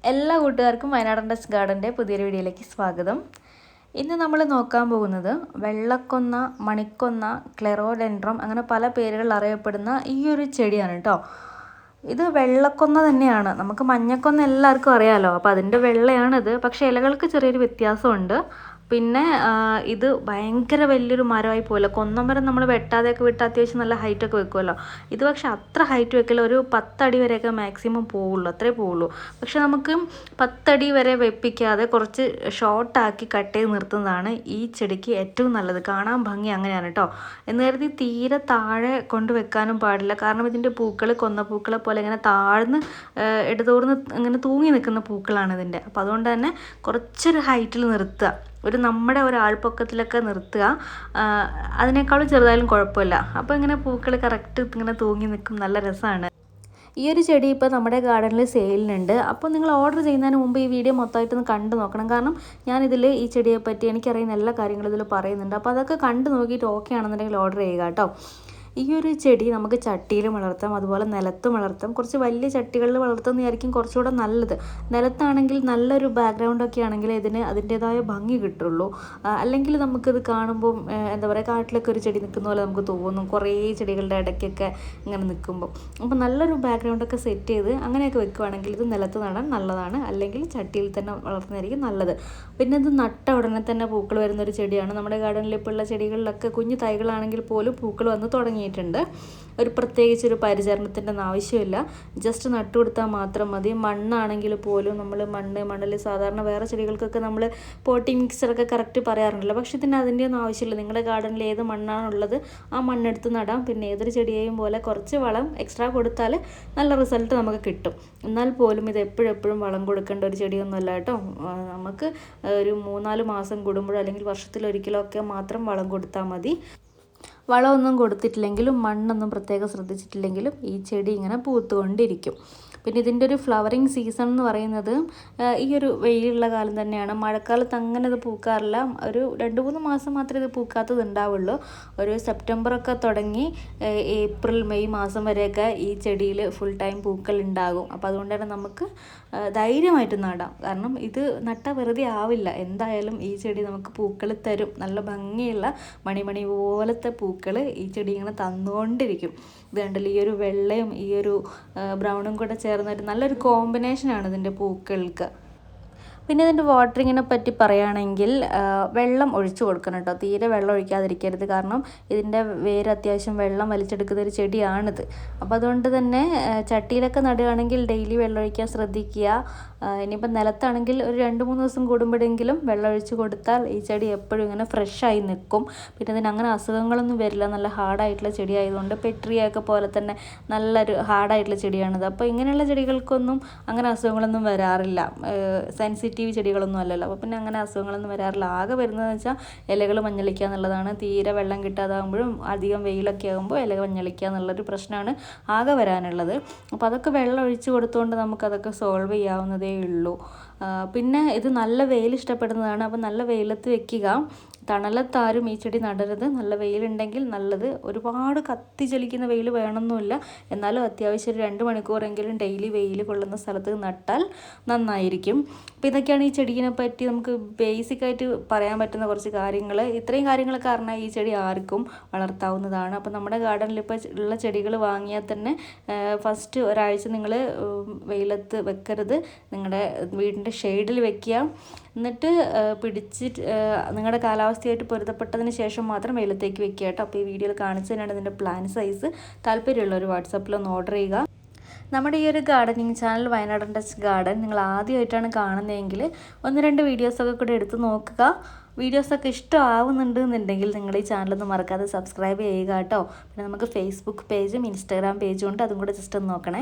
എല്ലാ കൂട്ടുകാർക്കും വയനാടൻ ടച്ച് ഗാർഡൻ്റെ പുതിയൊരു വീഡിയോയിലേക്ക് സ്വാഗതം. ഇന്ന് നമ്മൾ നോക്കാൻ പോകുന്നത് വെള്ളക്കൊന്ന, മണിക്കൊന്ന, ക്ലെറോഡെൻഡ്രം അങ്ങനെ പല പേരുകളിൽ അറിയപ്പെടുന്ന ഈ ഒരു ചെടിയാണ് കേട്ടോ. ഇത് വെള്ളക്കൊന്ന തന്നെയാണ്. നമുക്ക് മഞ്ഞക്കൊന്ന എല്ലാവർക്കും അറിയാമല്ലോ, അപ്പോൾ അതിൻ്റെ വെള്ളയാണിത്. പക്ഷേ ഇലകൾക്ക് ചെറിയൊരു വ്യത്യാസമുണ്ട്. പിന്നെ ഇത് ഭയങ്കര വലിയൊരു മരമായി പോലെ കൊന്നമരം നമ്മൾ വെട്ടാതെയൊക്കെ വിട്ട് അത്യാവശ്യം നല്ല ഹൈറ്റൊക്കെ വെക്കുമല്ലോ. ഇത് പക്ഷെ അത്ര ഹൈറ്റ് വെക്കില്ല, ഒരു 10 അടി വരെയൊക്കെ മാക്സിമം പോവുള്ളൂ, അത്രേ പോവുള്ളൂ. പക്ഷെ നമുക്ക് 10 അടി വരെ വെപ്പിക്കാതെ കുറച്ച് ഷോർട്ടാക്കി കട്ട് ചെയ്ത് നിർത്തുന്നതാണ് ഈ ചെടിക്ക് ഏറ്റവും നല്ലത്. കാണാൻ ഭംഗി അങ്ങനെയാണ് കേട്ടോ. എന്ന് കരുതി തീരെ താഴെ കൊണ്ട് വെക്കാനും പാടില്ല, കാരണം ഇതിൻ്റെ പൂക്കൾ കൊന്ന പൂക്കളെ പോലെ ഇങ്ങനെ താഴ്ന്ന് ഇടതൂർന്ന് ഇങ്ങനെ തൂങ്ങി നിൽക്കുന്ന പൂക്കളാണ് ഇതിൻ്റെ. അപ്പോൾ അതുകൊണ്ട് തന്നെ കുറച്ചൊരു ഹൈറ്റിൽ നിർത്തുക, ഒരു നമ്മുടെ ഒരു ആൾപ്പൊക്കത്തിലൊക്കെ നിർത്തുക. അതിനേക്കാളും ചെറുതായാലും കുഴപ്പമില്ല. അപ്പോൾ ഇങ്ങനെ പൂക്കൾ കറക്റ്റ് ഇങ്ങനെ തൂങ്ങി നിൽക്കും, നല്ല രസമാണ്. ഈ ഒരു ചെടി ഇപ്പോൾ നമ്മുടെ ഗാർഡനിൽ സെയിലിനുണ്ട്. അപ്പോൾ നിങ്ങൾ ഓർഡർ ചെയ്യുന്നതിന് മുമ്പ് ഈ വീഡിയോ മൊത്തമായിട്ടൊന്ന് കണ്ടു നോക്കണം, കാരണം ഞാനിതിൽ ഈ ചെടിയെ പറ്റി എനിക്കറിയുന്ന എല്ലാ കാര്യങ്ങളും ഇതിൽ പറയുന്നുണ്ട്. അപ്പോൾ അതൊക്കെ കണ്ടു നോക്കിയിട്ട് ഓക്കെ ആണെന്നുണ്ടെങ്കിൽ ഓർഡർ ചെയ്യുക കേട്ടോ. ഈ ഒരു ചെടി നമുക്ക് ചട്ടിയിലും വളർത്താം, അതുപോലെ നിലത്തും വളർത്താം. കുറച്ച് വലിയ ചട്ടികളിൽ വളർത്തുന്നതായിരിക്കും കുറച്ചുകൂടെ നല്ലത്. നിലത്താണെങ്കിൽ നല്ലൊരു ബാക്ക്ഗ്രൗണ്ടൊക്കെ ആണെങ്കിൽ ഇതിന് അതിൻ്റേതായ ഭംഗി കിട്ടുള്ളൂ. അല്ലെങ്കിൽ നമുക്കിത് കാണുമ്പം എന്താ പറയുക, കാട്ടിലൊക്കെ ഒരു ചെടി നിൽക്കുന്ന പോലെ നമുക്ക് തോന്നും, കുറേ ചെടികളുടെ ഇടയ്ക്കൊക്കെ ഇങ്ങനെ നിൽക്കുമ്പോൾ. അപ്പോൾ നല്ലൊരു ബാക്ക്ഗ്രൗണ്ടൊക്കെ സെറ്റ് ചെയ്ത് അങ്ങനെയൊക്കെ വെക്കുകയാണെങ്കിൽ ഇത് നിലത്ത് നടാൻ നല്ലതാണ്, അല്ലെങ്കിൽ ചട്ടിയിൽ തന്നെ വളർത്തുന്നതായിരിക്കും നല്ലത്. പിന്നെ ഇത് നട്ട ഉടനെ തന്നെ പൂക്കൾ വരുന്നൊരു ചെടിയാണ്. നമ്മുടെ ഗാർഡനിൽ ഇപ്പോൾ ഉള്ള ചെടികളിലൊക്കെ കുഞ്ഞു തൈകളാണെങ്കിൽ പോലും പൂക്കൾ വന്ന് തുടങ്ങിയിട്ടുണ്ട്. ഒരു പ്രത്യേകിച്ചൊരു പരിചരണത്തിൻ്റെ ഒന്നും ആവശ്യമില്ല, ജസ്റ്റ് നട്ടു കൊടുത്താൽ മാത്രം മതി. മണ്ണാണെങ്കിൽ പോലും നമ്മൾ മണ്ണിൽ സാധാരണ വേറെ ചെടികൾക്കൊക്കെ നമ്മൾ പോട്ടിംഗ് മിക്സറൊക്കെ കറക്റ്റ് പറയാറുണ്ടല്ലോ, പക്ഷെ ഇതിന് അതിൻ്റെ ഒന്നും ആവശ്യമില്ല. നിങ്ങളുടെ ഗാർഡനിൽ ഏത് മണ്ണാണുള്ളത് ആ മണ്ണെടുത്ത് നടാം. പിന്നെ ഏതൊരു ചെടിയെയും പോലെ കുറച്ച് വളം എക്സ്ട്രാ കൊടുത്താൽ നല്ല റിസൾട്ട് നമുക്ക് കിട്ടും. എന്നാൽ പോലും ഇത് എപ്പോഴും വളം കൊടുക്കേണ്ട ഒരു ചെടിയൊന്നുമല്ല കേട്ടോ. നമുക്ക് ഒരു 3-4 മാസം കൂടുമ്പോഴോ അല്ലെങ്കിൽ വർഷത്തിലൊരിക്കലോ ഒക്കെ മാത്രം വളം കൊടുത്താൽ മതി. വളമൊന്നും കൊടുത്തിട്ടില്ലെങ്കിലും മണ്ണൊന്നും പ്രത്യേകം ശ്രദ്ധിച്ചിട്ടില്ലെങ്കിലും ഈ ചെടി ഇങ്ങനെ പൂത്തുകൊണ്ടിരിക്കും. പിന്നെ ഇതിൻ്റെ ഒരു ഫ്ലവറിങ് സീസൺ എന്ന് പറയുന്നത് ഈ ഒരു വെയിലുള്ള കാലം തന്നെയാണ്. മഴക്കാലത്ത് അങ്ങനെ ഇത് പൂക്കാറില്ല, ഒരു 2-3 മാസം മാത്രമേ ഇത് പൂക്കാത്തത് ഉണ്ടാവുള്ളൂ. ഒരു സെപ്റ്റംബറൊക്കെ തുടങ്ങി ഏപ്രിൽ മെയ് മാസം വരെയൊക്കെ ഈ ചെടിയിൽ ഫുൾ ടൈം പൂക്കൾ ഉണ്ടാകും. അപ്പോൾ അതുകൊണ്ട് തന്നെ നമുക്ക് ധൈര്യമായിട്ട് നടാം, കാരണം ഇത് നട്ടാൽ വെറുതെ ആവില്ല. എന്തായാലും ഈ ചെടി നമുക്ക് പൂക്കൾ തരും, നല്ല ഭംഗിയുള്ള മണി പോലത്തെ പൂക്കൾ ഈ ചെടി ഇങ്ങനെ തന്നുകൊണ്ടിരിക്കും. ഇത് കണ്ടില്ല, ഈ ഒരു വെള്ളയും ഈ ഒരു ബ്രൗണും കൂടെ ചേർന്നൊരു നല്ലൊരു കോമ്പിനേഷനാണ് ഇതിൻ്റെ പൂക്കൾക്ക്. പിന്നെ ഇതിൻ്റെ വാട്ടറിങ്ങിനെ പറ്റി പറയുകയാണെങ്കിൽ വെള്ളം ഒഴിച്ചു കൊടുക്കണം കേട്ടോ. തീരെ വെള്ളം ഒഴിക്കാതിരിക്കരുത്, കാരണം ഇതിൻ്റെ വേര് അത്യാവശ്യം വെള്ളം വലിച്ചെടുക്കുന്ന ഒരു ചെടിയാണിത്. അപ്പോൾ അതുകൊണ്ട് തന്നെ ചട്ടിയിലൊക്കെ നടുകയാണെങ്കിൽ ഡെയിലി വെള്ളം ഒഴിക്കാൻ ശ്രദ്ധിക്കുക. ഇനിയിപ്പോൾ നിലത്താണെങ്കിൽ ഒരു 2-3 ദിവസം കൂടുമ്പോഴെങ്കിലും വെള്ളം ഒഴിച്ച് കൊടുത്താൽ ഈ ചെടി എപ്പോഴും ഇങ്ങനെ ഫ്രഷായി നിൽക്കും. പിന്നെ ഇതിന് അങ്ങനെ അസുഖങ്ങളൊന്നും വരില്ല, നല്ല ഹാർഡായിട്ടുള്ള ചെടി ആയതുകൊണ്ട്. പെട്രിയൊക്കെ പോലെ തന്നെ നല്ലൊരു ഹാർഡായിട്ടുള്ള ചെടിയാണിത്. അപ്പോൾ ഇങ്ങനെയുള്ള ചെടികൾക്കൊന്നും അങ്ങനെ അസുഖങ്ങളൊന്നും വരാറില്ല, സെൻസിറ്റീവ് ചെടികളൊന്നും അല്ലല്ലോ. അപ്പോൾ പിന്നെ അങ്ങനെ അസുഖങ്ങളൊന്നും വരാറില്ല. ആകെ വരുന്നതെന്ന് വെച്ചാൽ ഇലകൾ മഞ്ഞളിക്കുക എന്നുള്ളതാണ്. തീരെ വെള്ളം കിട്ടാതാകുമ്പോഴും അധികം വെയിലൊക്കെ ആകുമ്പോൾ ഇല മഞ്ഞളിക്കുക എന്നുള്ളൊരു പ്രശ്നമാണ് ആകെ വരാനുള്ളത്. അപ്പോൾ അതൊക്കെ വെള്ളം ഒഴിച്ച് കൊടുത്തുകൊണ്ട് നമുക്കതൊക്കെ സോൾവ് ചെയ്യാവുന്നതേ ഉള്ളൂ. പിന്നെ ഇത് നല്ല വെയിൽ ഇഷ്ടപ്പെടുന്നതാണ്, അപ്പോൾ നല്ല വെയിലത്ത് വെക്കുക. തണലത്താരും ഈ ചെടി നടരുത്. നല്ല വെയിലുണ്ടെങ്കിൽ നല്ലത്. ഒരുപാട് കത്തി ചലിക്കുന്ന വെയിൽ വേണമെന്നില്ല, എന്നാലും അത്യാവശ്യം ഒരു 2 മണിക്കൂറെങ്കിലും ഡെയിലി വെയിൽ കൊള്ളുന്ന സ്ഥലത്ത് നട്ടാൽ നന്നായിരിക്കും. അപ്പോൾ ഇതൊക്കെയാണ് ഈ ചെടീനെ പറ്റി നമുക്ക് ബേസിക്കായിട്ട് പറയാൻ പറ്റുന്ന കുറച്ച് കാര്യങ്ങൾ. ഇത്രയും കാര്യങ്ങൾ കാരണം ഈ ചെടി ആർക്കും വളർത്താവുന്നതാണ്. അപ്പോൾ നമ്മുടെ ഗാർഡനിൽ ഇപ്പോൾ ഉള്ള ചെടികൾ വാങ്ങിയാൽ തന്നെ ഫസ്റ്റ് ഒരാഴ്ച നിങ്ങൾ വെയിലത്ത് വെക്കരുത്, നിങ്ങളുടെ വീടിൻ്റെ ഷെയ്ഡിൽ വെക്കുക. എന്നിട്ട് പിടിച്ചിട്ട് നിങ്ങളുടെ കാലാവസ്ഥയായിട്ട് പൊരുത്തപ്പെട്ടതിന് ശേഷം മാത്രം വെയിലത്തേക്ക് വെക്കുക കേട്ടോ. അപ്പോൾ ഈ വീഡിയോയിൽ കാണിച്ചതിനാണ് ഇതിൻ്റെ പ്ലാൻ സൈസ്. താല്പര്യമുള്ളവർ വാട്സാപ്പിൽ ഒന്ന് ഓർഡർ ചെയ്യുക. നമ്മുടെ ഈ ഒരു ഗാർഡനിങ് ചാനൽ വയനാടൻ ടച്ച് ഗാർഡൻ നിങ്ങൾ ആദ്യമായിട്ടാണ് കാണുന്നതെങ്കിൽ 1-2 വീഡിയോസൊക്കെ കൂടെ എടുത്ത് നോക്കുക. വീഡിയോസൊക്കെ ഇഷ്ടമാവുന്നുണ്ട് എന്നുണ്ടെങ്കിൽ നിങ്ങൾ ഈ ചാനലൊന്ന് മറക്കാതെ സബ്സ്ക്രൈബ് ചെയ്യുക കേട്ടോ. പിന്നെ നമുക്ക് ഫേസ്ബുക്ക് പേജും ഇൻസ്റ്റാഗ്രാം പേജും ഉണ്ട്, അതും കൂടെ ജസ്റ്റ് ഒന്ന് നോക്കണേ.